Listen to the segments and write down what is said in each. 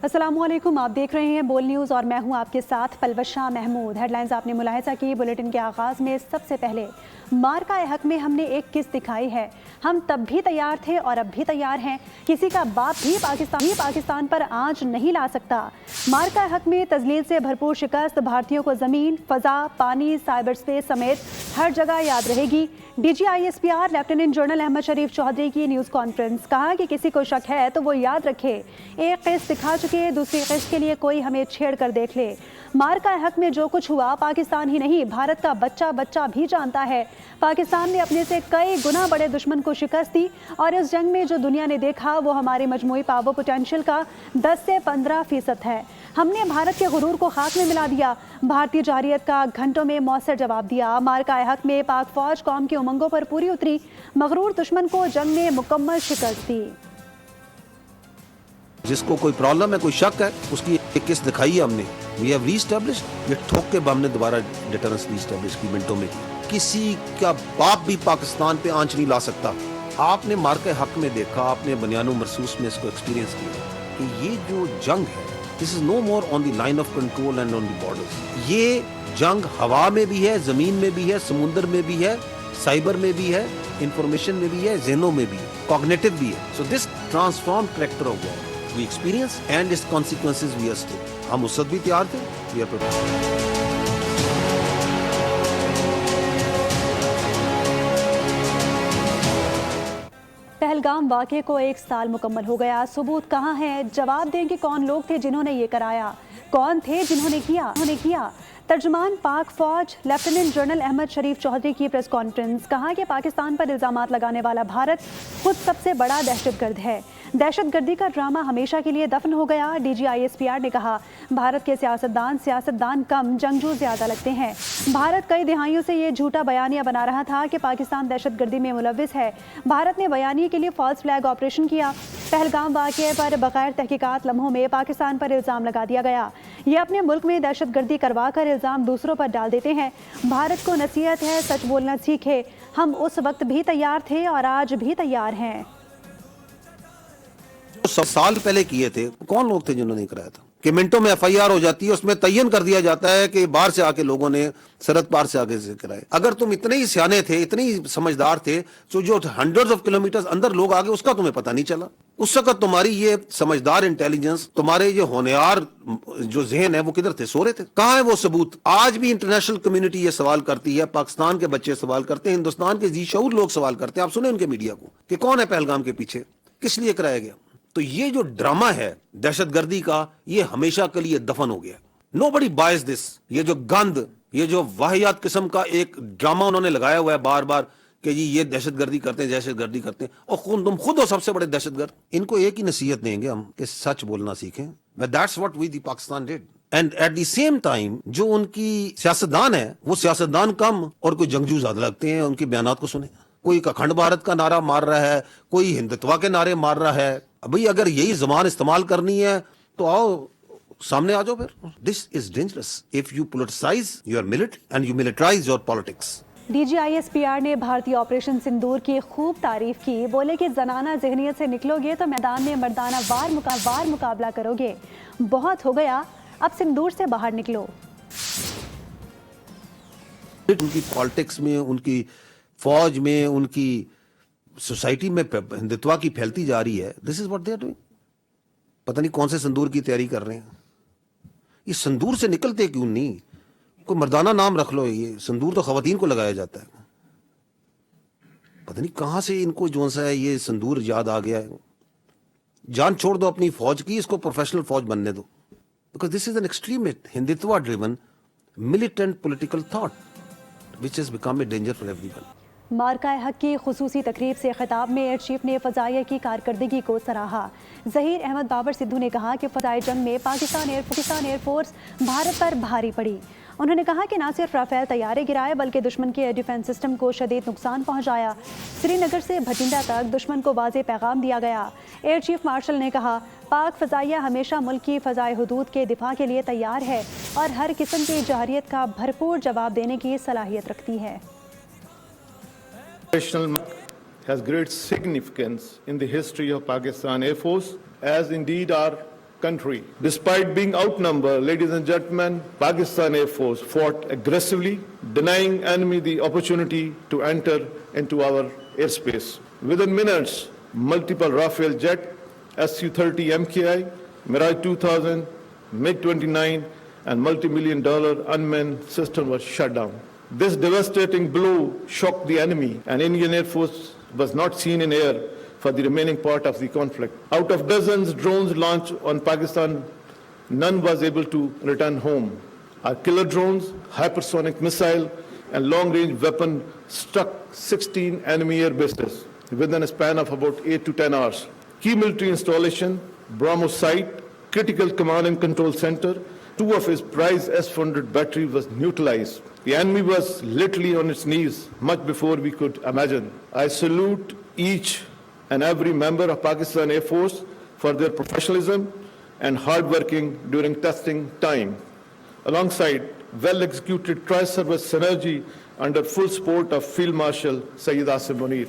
السلام علیکم، آپ دیکھ رہے ہیں بول نیوز اور میں ہوں آپ کے ساتھ پلوشہ محمود۔ ہیڈ لائنز آپ نے ملاحظہ کی۔ بلیٹن کے آغاز میں سب سے پہلے مارکہ حق میں ہم نے ایک قسط دکھائی ہے۔ ہم تب بھی تیار تھے اور اب بھی تیار ہیں۔ کسی کا باپ بھی پاکستان پر آنچ نہیں لا سکتا۔ مارکہ حق میں تذلیل سے بھرپور شکست بھارتیوں کو زمین، فضا، پانی، سائبر اسپیس سمیت ہر جگہ یاد رہے گی۔ D G I S P R lieutenant general Ahmed Sharif Chaudhry کی نیوز کانفرنس، کہا کہ کسی کو شک ہے تو وہ یاد رکھے، ایک قسط دکھا چکے، دوسری قسط کے لیے کوئی ہمیں چھیڑ کر دیکھ لے۔ مارکہ حق میں جو کچھ ہوا پاکستان ہی نہیں بھارت کا بچہ بھی جانتا ہے۔ پاکستان نے اپنے سے کئی گنا بڑے دشمن کو شکست دی اور اس جنگ میں جو دنیا نے دیکھا وہ ہمارے مجموعی پاور پوٹینشل کا 10 سے 15% ہے۔ ہم نے بھارت کے غرور کو خاک میں ملا دیا، بھارتی جارحیت کا گھنٹوں میں مؤثر جواب دیا۔ مارکہ حق میں پاک فوج قوم کی امنگوں پر پوری اتری، مغرور دشمن کو جنگ میں مکمل شکست دی۔ جس کو کوئی پرابلم ہے، کوئی شک ہے، اس کی ایک قسط دکھائی ہے ہم نے۔ وی ہیو ری اسٹیبلشڈ، یہ ٹھوک کے ہم نے دوبارہ ڈیٹرنس ری اسٹیبلش کی منٹوں میں۔ کسی کا باپ بھی پاکستان پہ آنچ نہیں لا سکتا۔ آپ نے مارکہ حق میں دیکھا، آپ نے بنیان و مرصوص میں اس کو ایکسپیرینس کیا کہ یہ جو جنگ ہے، this is no more on the line of control and on the borders. یہ جنگ ہوا میں بھی ہے، زمین میں بھی ہے، سمندر میں بھی ہے، سائبر میں بھی ہے، انفارمیشن میں بھی ہے، ذہنوں میں بھی ہے، کوگنیٹو بھی ہے۔ So this transform character of war we experience and its consequences we are still. ہم اس وقت بھی تیار تھے، we are prepared. پہلگام واقعے کو 1 سال مکمل ہو گیا، ثبوت کہاں ہے؟ جواب دیں کہ کون لوگ تھے جنہوں نے یہ کرایا، کون تھے جنہوں نے کیا۔ ترجمان پاک فوج لیفٹیننٹ جنرل احمد شریف چودھری کی پریس کانفرنس، کہا کہ پاکستان پر الزامات لگانے والا بھارت خود سب سے بڑا دہشت گرد ہے۔ دہشت گردی کا ڈرامہ ہمیشہ کے لیے دفن ہو گیا۔ D G I S P R نے کہا، بھارت کے سیاستدان کم، جنگجو زیادہ لگتے ہیں۔ بھارت کئی دہائیوں سے یہ جھوٹا بیانیہ بنا رہا تھا کہ پاکستان دہشت گردی میں ملوث ہے۔ بھارت نے بیانیے کے لیے فالس فلیگ آپریشن کیا۔ پہلگام واقعے پر بغیر تحقیقات لمحوں میں پاکستان پر الزام لگا دیا گیا۔ یہ اپنے ملک میں دہشت گردی کروا کر الزام دوسروں پر ڈال دیتے ہیں۔ بھارت کو نصیحت ہے، سچ بولنا سیکھے۔ ہم اس وقت بھی تیار تھے اور آج بھی تیار ہیں۔ 100 سال پہلے کیے تھے، کون لوگ تھے جنہوں نے کرایا تھا؟ کہ منٹوں میں ایف آئی آر ہو جاتی ہے، اس میں تعین کر دیا جاتا ہے کہ باہر سے آ کے لوگوں نے سرحد پار سے آگے سے کرائے۔ اگر تم اتنے ہی سیانے تھے، اتنے ہی سمجھدار تھے، تو جو ہنڈریڈز آف کلومیٹرز اندر لوگ آگے، اس کا تمہیں پتہ نہیں چلا۔ اس وقت تمہاری یہ سمجھدار انٹیلیجنس، تمہارے یہ ہونہار جو ذہن ہے، وہ کدھر تھے؟ سو رہے تھے۔ کہاں ہے وہ ثبوت؟ آج بھی انٹرنیشنل کمیونٹی یہ سوال کرتی ہے، پاکستان کے بچے سوال کرتے ہیں، ہندوستان کے ذی شعور لوگ سوال کرتے ہیں۔ آپ سنیں ان کے میڈیا کو کہ کون ہے پہلگام کے پیچھے، کس لیے کرایا گیا؟ تو یہ جو ڈرامہ ہے دہشت گردی کا، یہ ہمیشہ کے لیے دفن ہو گیا۔ نو بڈی بائز دس۔ یہ جو گند، یہ جو واہیات قسم کا ایک ڈرامہ انہوں نے لگایا ہوا ہے بار بار کہ جی یہ دہشت گردی کرتے ہیں، دہشت گردی کرتے ہیں، اور تم خود ہو سب سے بڑے دہشت گرد۔ ان کو ایک ہی نصیحت دیں گے ہم کہ سچ بولنا سیکھیں۔ That's what we the Pakistan did. And at the same time جو ان کی سیاستدان ہے، وہ سیاستدان کم اور کوئی جنگجو زیادہ لگتے ہیں۔ ان کے بیانات کو سنیں، کوئی اکھنڈ بھارت کا نعرہ مار رہا ہے، کوئی ہندتوا کے نعرے مار رہا ہے۔ ابھی اگر یہی زبان استعمال کرنی ہے تو آؤ سامنے آ جاؤ پھر۔ This is dangerous if you politicize your military and you militarize your politics. D G I S P R نے بھارتی آپریشن سندور کی خوب تعریف کی، بولے کہ زنانہ ذہنیت سے نکلو گے تو میدان میں مردانہ وار مقابلہ کرو گے۔ بہت ہو گیا، اب سندور سے باہر نکلو۔ ان کی پالیٹکس میں، ان کی فوج میں، ان کی سوسائٹی میں ہندتوا کی پھیلتی جا رہی ہے۔ This is what they are doing. پتہ نہیں کون سے سندور کی تیاری کر رہے ہیں۔ یہ سندور سے نکلتے کیوں نہیں؟ کوئی مردانہ نام رکھ لو۔ یہ سندور تو خواتین کو لگایا جاتا ہے۔ پتہ نہیں کہاں سے ان کو جو سا ہے یہ سندور یاد آ گیا ہے۔ جان چھوڑ دو اپنی فوج کی، اس کو پروفیشنل فوج بننے دو۔ Because this is an extreme Hindutva driven militant political thought which has become a danger for everyone. مارکہ حق کی خصوصی تقریب سے خطاب میں ایئر چیف نے فضائیہ کی کارکردگی کو سراہا۔ ظہیر احمد بابر سدھو نے کہا کہ فضائی جنگ میں پاکستان ایئر فورس بھارت پر بھاری پڑی۔ انہوں نے کہا کہ نہ صرف رافیل طیارے گرائے بلکہ دشمن کے ایئر ڈیفنس سسٹم کو شدید نقصان پہنچایا۔ سری نگر سے بھٹنڈا تک دشمن کو واضح پیغام دیا گیا۔ ایئر چیف مارشل نے کہا، پاک فضائیہ ہمیشہ ملک کی فضائی حدود کے دفاع کے لیے تیار ہے اور ہر قسم کی جارحیت کا بھرپور جواب دینے کی صلاحیت رکھتی ہے۔ Operational has great significance in the history of Pakistan Air Force, as indeed are country. Despite being outnumbered, ladies and gentlemen, Pakistan Air Force fought aggressively, denying enemy the opportunity to enter into our airspace. Within minutes, multiple Rafale jet, Su-30 MKI, Mirage 2000, MiG-29, and multi-million-dollar unmanned system was shut down. This devastating blow shocked the enemy, and Indian Air Force was not seen in air for the remaining part of the conflict. Out of dozens drones launched on Pakistan, none was able to return home. Our killer drones, hypersonic missile, and long-range weapon struck 16 enemy air bases within a span of about 8 to 10 hours. Key military installation, BrahMos site, critical command and control center, 2 of his prized S-400 battery was neutralized. The enemy was literally on its knees much before we could imagine. I salute each and every member of Pakistan Air Force for their professionalism and hard working during testing time. Alongside well-executed tri-service synergy under full support of Field Marshal Sayyid Asim Munir.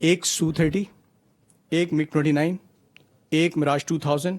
1 Su-30, 1 MiG-29, 1 Mirage 2000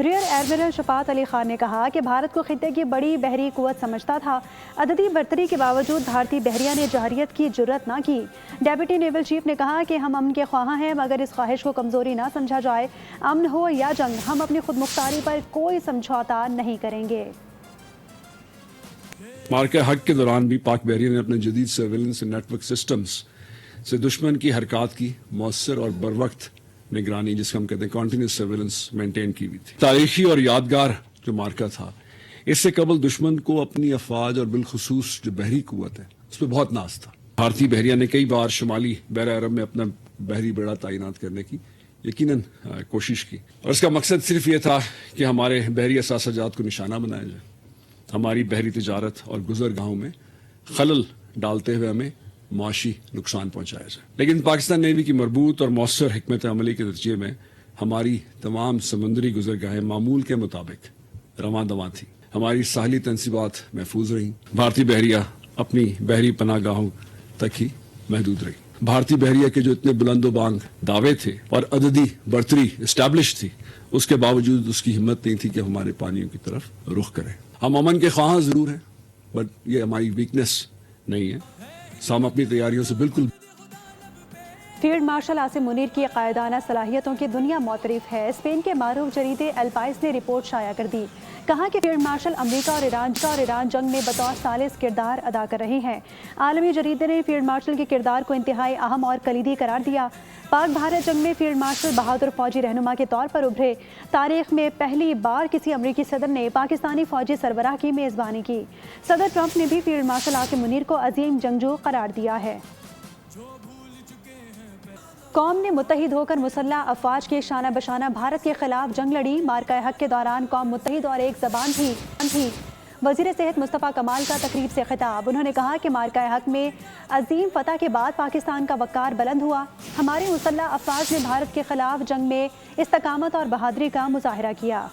rear admiral شفاعت علی خان نے کہا کہ بھارت کو خطے کی بڑی بحری قوت سمجھتا تھا، عددی برتری کے باوجود بھارتی بحریہ نے جارحیت کی جرت نہ کی۔ ڈیپٹی نیول چیف نے کہا کہ ہم امن کے خواہاں ہیں مگر اس خواہش کو کمزوری نہ سمجھا جائے، امن ہو یا جنگ ہم اپنی خود مختاری پر کوئی سمجھوتا نہیں کریں گے۔ مارکہ حق کے دوران بھی پاک بحریہ نے اپنے جدید سرویلنس نیٹ ورک سسٹمز سے دشمن کی حرکات کی مؤثر اور بروقت نگرانی، جس کو ہم کہتے ہیں کنٹینیوس سرویلنس، مینٹین کی ہوئی تھی۔ تاریخی اور یادگار جو مارکہ تھا، اس سے قبل دشمن کو اپنی افواج اور بالخصوص جو بحری قوت ہے اس پہ بہت ناز تھا۔ بھارتی بحریہ نے کئی بار شمالی بحر عرب میں اپنا بحری بیڑا تعینات کرنے کی یقیناً کوشش کی، اور اس کا مقصد صرف یہ تھا کہ ہمارے بحری اثاثہ جات کو نشانہ بنایا جائے، ہماری بحری تجارت اور گزرگاہوں میں خلل ڈالتے ہوئے ہمیں معاشی نقصان پہنچایا جائے۔ لیکن پاکستان نیوی کی مربوط اور مؤثر حکمت عملی کے نتیجے میں ہماری تمام سمندری گزرگاہیں معمول کے مطابق رواں دواں تھیں، ہماری ساحلی تنصیبات محفوظ رہیں، بھارتی بحریہ اپنی بحری پناہ گاہوں تک ہی محدود رہی۔ بھارتی بحریہ کے جو اتنے بلند و بانگ دعوے تھے اور عددی برتری اسٹیبلش تھی، اس کے باوجود اس کی ہمت نہیں تھی کہ ہمارے پانیوں کی طرف رخ کریں۔ ہم امن کے خواہاں ضرور ہیں، بٹ یہ ہماری ویکنس نہیں ہے، ہم اپنی تیاریوں سے بالکل۔ فیلڈ مارشل عاصم منیر کی قائدانہ صلاحیتوں کی دنیا معترف ہے۔ اسپین کے معروف جریدے ایل پائس نے رپورٹ شائع کر دی، کہا کہ فیلڈ مارشل امریکہ اور ایران جنگ میں بطور ثالث کردار ادا کر رہے ہیں۔ عالمی جریدے نے فیلڈ مارشل کے کردار کو انتہائی اہم اور کلیدی قرار دیا۔ پاک بھارت جنگ میں فیلڈ مارشل بہادر فوجی رہنما کے طور پر ابھرے۔ تاریخ میں پہلی بار کسی امریکی صدر نے پاکستانی فوجی سربراہ کی میزبانی کی۔ صدر ٹرمپ نے بھی فیلڈ مارشل عاصم منیر کو عظیم جنگجو قرار دیا ہے۔ قوم نے متحد ہو کر مسلح افواج کے شانہ بشانہ بھارت کے خلاف جنگ لڑی۔ مارکہ حق کے دوران قوم متحد اور ایک زبان تھی۔ وزیر صحت مصطفیٰ کمال کا تقریب سے خطاب، انہوں نے کہا کہ مارکہ حق میں عظیم فتح کے بعد پاکستان کا وقار بلند ہوا۔ ہمارے مسلح افواج نے بھارت کے خلاف جنگ میں استقامت اور بہادری کا مظاہرہ کیا۔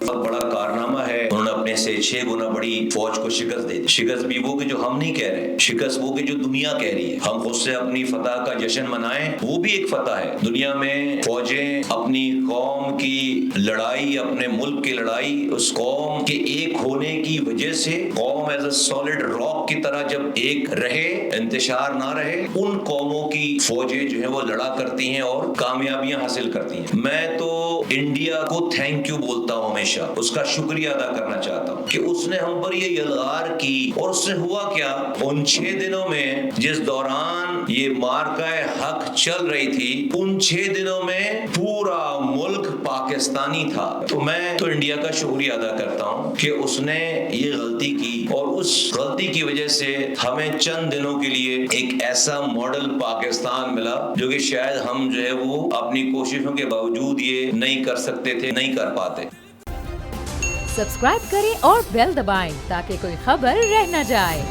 بہت بڑا کارنامہ ہے، انہوں نے اپنے سے 6 گنا بڑی فوج کو شکست دے دی۔ شکست بھی وہ کہ جو ہم نہیں کہہ رہے، شکست وہ کہ جو دنیا کہہ رہی ہے۔ ہم خود سے اپنی فتح کا جشن منائیں، وہ بھی ایک فتح ہے۔ دنیا میں فوجیں اپنی قوم کی لڑائی، اپنے ملک کی لڑائی، اس قوم کے ایک ہونے کی وجہ سے، قوم ایز اے سالڈ راک کی طرح جب ایک رہے، انتشار نہ رہے، ان قوموں کی فوجیں جو ہیں وہ لڑا کرتی ہیں اور کامیابیاں حاصل کرتی ہیں۔ میں تو انڈیا کو تھینک یو بولتا ہوں، ہمیشہ اس کا شکریہ ادا کرنا چاہتا ہوں کہ اس نے ہم پر یہ یلغار کی، اور اس سے ہوا کیا، ان 6 دنوں میں جس دوران یہ مارکہ حق چل رہی تھی، ان 6 دنوں میں پورا ملک پاکستانی تھا۔ تو میں تو انڈیا کا شکریہ ادا کرتا ہوں کہ اس نے یہ غلطی کی، اور اس غلطی کی وجہ سے ہمیں چند دنوں کے لیے ایک ایسا ماڈل پاکستان ملا جو کہ شاید ہم جو ہے وہ اپنی کوششوں کے باوجود یہ نہیں کر سکتے تھے، نہیں کر پاتے۔ سبسکرائب کریں اور بیل دبائیں تاکہ کوئی خبر رہ نہ جائے۔